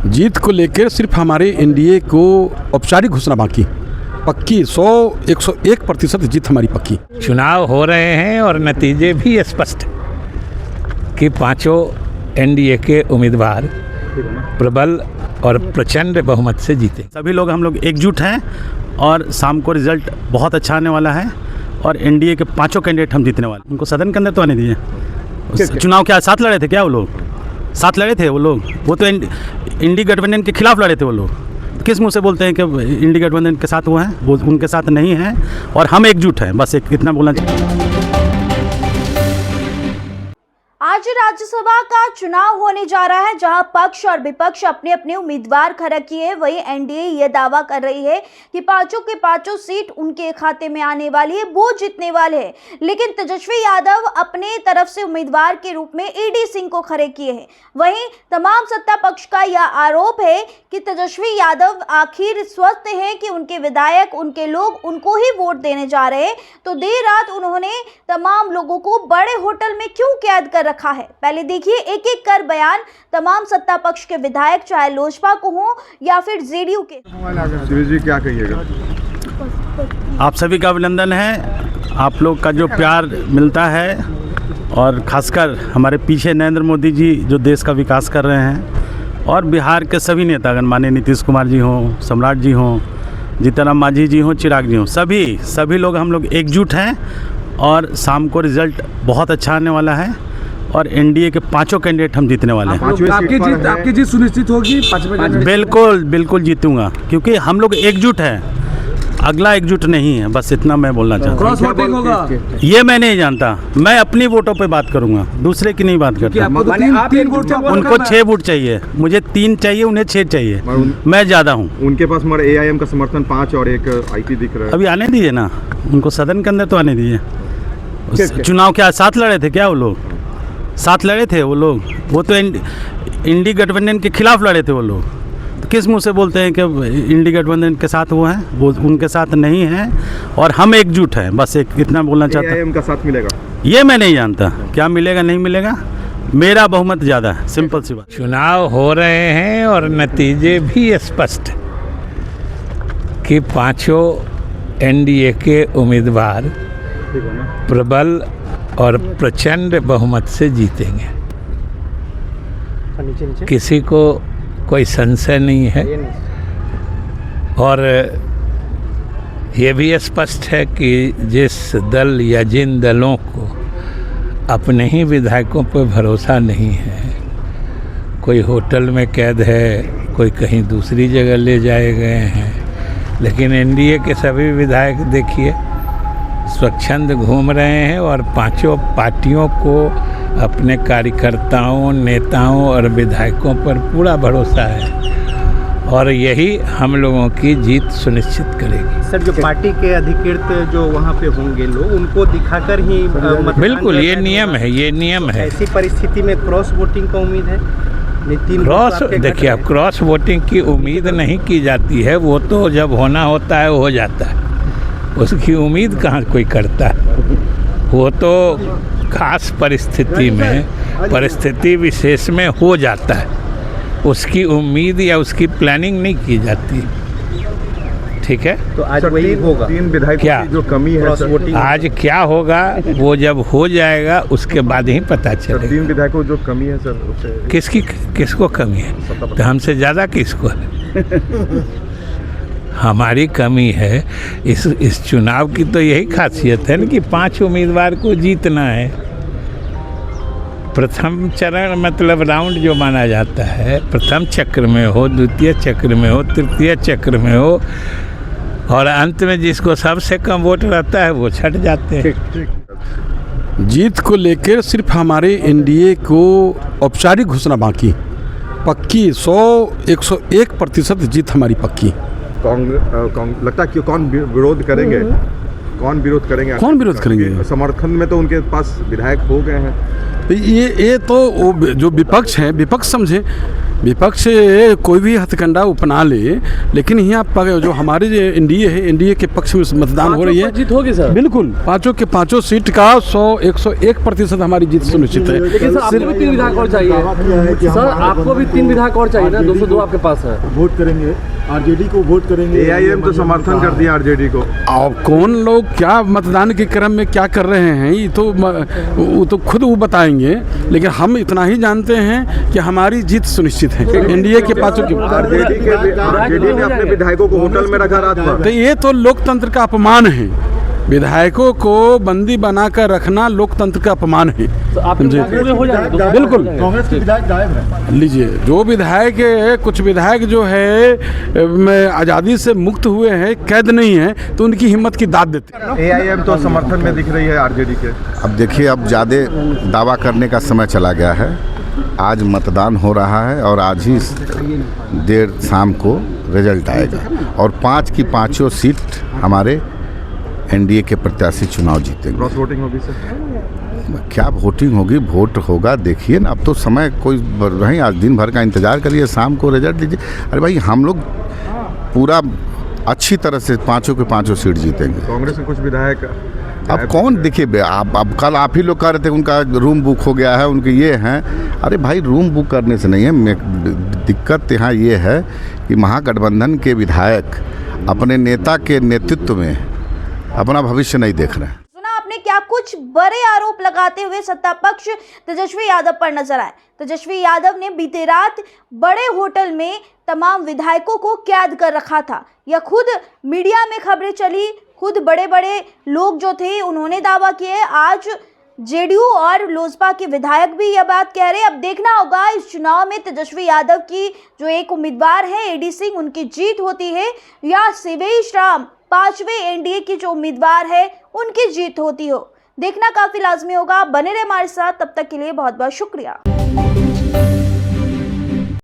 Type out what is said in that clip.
जीत को लेकर सिर्फ हमारे एनडीए को औपचारिक घोषणा बाकी, पक्की 101% जीत हमारी पक्की। चुनाव हो रहे हैं और नतीजे भी स्पष्ट कि पांचों एनडीए के उम्मीदवार प्रबल और प्रचंड बहुमत से जीते। सभी लोग हम लोग एकजुट हैं और शाम को रिजल्ट बहुत अच्छा आने वाला है और एनडीए के पांचों कैंडिडेट हम जीतने वाले। उनको सदन के अंदर तो आने दिए। चुनाव क्या साथ लड़े थे क्या वो लोग? साथ लड़े थे वो लोग? वो तो इंडी गठबंधन के खिलाफ लड़े थे वो लोग। किस मुंह से बोलते हैं कि इंडी गठबंधन के साथ वो हैं? वो उनके साथ नहीं हैं और हम एकजुट हैं। बस इतना बोलना चाहिए। आज राज्यसभा का चुनाव होने जा रहा है, जहां पक्ष और विपक्ष अपने अपने उम्मीदवार खड़ा किए। वहीं एनडीए ये दावा कर रही है कि पांचों के पांचों सीट उनके खाते में आने वाली है, वो जीतने वाले हैं। लेकिन तेजस्वी यादव अपने तरफ से उम्मीदवार के रूप में ईडी सिंह को खड़े किए हैं। वहीं तमाम सत्ता पक्ष का यह आरोप है कि तेजस्वी यादव आखिर स्वस्थ हैं कि उनके विधायक, उनके लोग उनको ही वोट देने जा रहे हैं। तो देर रात उन्होंने तमाम लोगों को बड़े होटल में क्यों कैद कर रखा है, पहले देखिए एक एक कर बयान तमाम सत्ता पक्ष के विधायक, चाहे लोजपा को हो या फिर जेडीयू के। जी क्या कहिएगा? आप सभी का अभिनंदन है। आप लोग का जो प्यार मिलता है और खासकर हमारे पीछे नरेंद्र मोदी जी जो देश का विकास कर रहे हैं और बिहार के सभी नेतागण, माननीय नीतीश कुमार जी हों, सम्राट जी हों, जीतन राम मांझी जी हों, चिराग जी हों, सभी लोग हम लोग एकजुट हैं और शाम को रिजल्ट बहुत अच्छा आने वाला है और एनडीए के पांचों कैंडिडेट हम जीतने वाले हैं। आपकी जीत सुनिश्चित होगी? बिल्कुल जीतूंगा, क्योंकि हम लोग एकजुट हैं। अगला एकजुट नहीं है, बस इतना मैं बोलना चाहता हूँ। क्रॉस वोटिंग होगा ये मैं नहीं जानता। मैं अपनी वोटों पे बात करूंगा, दूसरे की नहीं बात करता। उनको 6 वोट चाहिए, मुझे 3 चाहिए, उन्हें 6 चाहिए। मैं ज़्यादा हूँ। उनके पास हमारे एआईएम का समर्थन 5 और 1 आईटी दिख रहा है। अभी आने दीजिए ना, उनको सदन के अंदर तो आने दीजिए। चुनाव क्या साथ लड़े थे क्या वो लोग? साथ लड़े थे वो लोग? वो तो इंडी गठबंधन के खिलाफ लड़े थे वो लोग। तो किस मुंह से बोलते हैं कि इंडी गठबंधन के साथ वो हैं? वो उनके साथ नहीं हैं और हम एकजुट हैं। बस इतना बोलना चाहता हूँ। एआईएम का साथ मिलेगा? ये मैं नहीं जानता, क्या मिलेगा नहीं मिलेगा। मेरा बहुमत ज़्यादा है, सिंपल सी बात। चुनाव हो रहे हैं और नतीजे भी स्पष्ट कि पांचों एनडीए के उम्मीदवार प्रबल और प्रचंड बहुमत से जीतेंगे। किसी को कोई संशय नहीं है और ये भी स्पष्ट है कि जिस दल या जिन दलों को अपने ही विधायकों पर भरोसा नहीं है, कोई होटल में कैद है, कोई कहीं दूसरी जगह ले जाए गए हैं, लेकिन एनडीए के सभी विधायक देखिए स्वच्छंद घूम रहे हैं और पांचों पार्टियों को अपने कार्यकर्ताओं, नेताओं और विधायकों पर पूरा भरोसा है और यही हम लोगों की जीत सुनिश्चित करेगी। सर, जो पार्टी के अधिकृत जो वहाँ पे होंगे लोग, उनको दिखाकर ही बिल्कुल ये नियम है, ये नियम है। ऐसी परिस्थिति में क्रॉस वोटिंग का उम्मीद है? क्रॉस देखिए, अब क्रॉस वोटिंग की उम्मीद नहीं की जाती है, वो तो जब होना होता है वो हो जाता है। उसकी उम्मीद कहाँ कोई करता है? वो तो खास परिस्थिति में, परिस्थिति विशेष में हो जाता है। उसकी उम्मीद या उसकी प्लानिंग नहीं की जाती। ठीक है, तो आज वही होगा। 3 विधायकों क्या की जो कमी है आज क्या होगा वो जब हो जाएगा उसके बाद ही पता चलेगा। 3 विधायकों जो कमी है सर, किसको कमी है? तो हमसे ज़्यादा किसको है? हमारी कमी है। इस चुनाव की तो यही खासियत है ना कि 5 उम्मीदवार को जीतना है। प्रथम चरण मतलब राउंड जो माना जाता है, प्रथम चक्र में हो, द्वितीय चक्र में हो, तृतीय चक्र में हो और अंत में जिसको सबसे कम वोट रहता है वो छट जाते हैं। जीत को लेकर सिर्फ हमारे एनडीए को औपचारिक घोषणा बाकी, पक्की 101% जीत हमारी पक्की। लगता है कि कौन विरोध करेंगे? कौन विरोध करेंगे? समर्थन में तो उनके पास विधायक हो गए हैं। ये तो जो विपक्ष है, विपक्ष समझे विपक्ष कोई भी हथकंडा अपना ले, लेकिन यहाँ जो हमारे जो एनडीए है, एनडीए के पक्ष में मतदान हो रही है। जीत होगी सर, बिल्कुल पांचों के पांचों सीट का 101% हमारी जीत सुनिश्चित है। लेकिन सर आपको भी 3 विधायक और चाहिए सर, आपको भी 3 विधायक और चाहिए ना, 202 आपके पास है। वोट करेंगे आरजेडी को, वोट करेंगे एआईएम तो समर्थन कर दिया आरजेडी को। अब कौन लोग क्या मतदान के क्रम में क्या कर रहे हैं ये तो वो तो खुद वो बताएंगे, लेकिन हम इतना ही जानते हैं कि हमारी जीत सुनिश्चित है एनडीए के पांचों की। आरजेडी ने अपने विधायकों को होटल में रखा रात भर, तो ये तो लोकतंत्र का अपमान है। विधायकों को बंदी बनाकर रखना लोकतंत्र का अपमान है। तो आप हो जाएंगे बिल्कुल। कांग्रेस के विधायक गायब है। लीजिए, जो विधायक है, कुछ विधायक जो है आज़ादी से मुक्त हुए हैं, कैद नहीं है, तो उनकी हिम्मत की दाद देते। एआईएम तो समर्थन में दिख रही है आरजेडी के। अब देखिए, अब ज़्यादा दावा करने का समय चला गया है। आज मतदान हो रहा है और आज ही देर शाम को रिजल्ट आएगा और 5 की 5 सीट हमारे एनडीए के प्रत्याशी चुनाव जीतेंगे। क्रॉस वोटिंग होगी सर? क्या वोटिंग होगी, वोट होगा, देखिए ना। अब तो समय कोई नहीं, आज दिन भर का इंतजार करिए, शाम को रिजल्ट लीजिए। अरे भाई, हम लोग पूरा अच्छी तरह से 5 के 5 सीट जीतेंगे। कांग्रेस के कुछ विधायक अब कौन, देखिए अब कल आप ही लोग कह रहे थे उनका रूम बुक हो गया है, उनके ये हैं। अरे भाई, रूम बुक करने से नहीं है, दिक्कत यहाँ ये है कि महागठबंधन के विधायक अपने नेता के नेतृत्व में अपना भविष्य नहीं देख रहे हैं। सुना आपने क्या कुछ बड़े आरोप लगाते हुए सत्ता पक्ष तेजस्वी यादव पर नजर आए। तेजस्वी यादव ने बीते रात बड़े होटल में तमाम विधायकों को कैद कर रखा था। यह खुद मीडिया में खबरें चली, खुद बड़े बड़े लोग जो थे उन्होंने दावा किए। आज जेडीयू और लोजपा के विधायक भी यह बात कह रहे हैं। अब देखना होगा इस चुनाव में तेजस्वी यादव की जो एक उम्मीदवार है एडी सिंह, उनकी जीत होती है या शिवेश राम 5वें एनडीए की जो उम्मीदवार है उनकी जीत होती हो। देखना काफी लाजमी होगा। बने रहे हमारे साथ, तब तक के लिए बहुत बहुत शुक्रिया।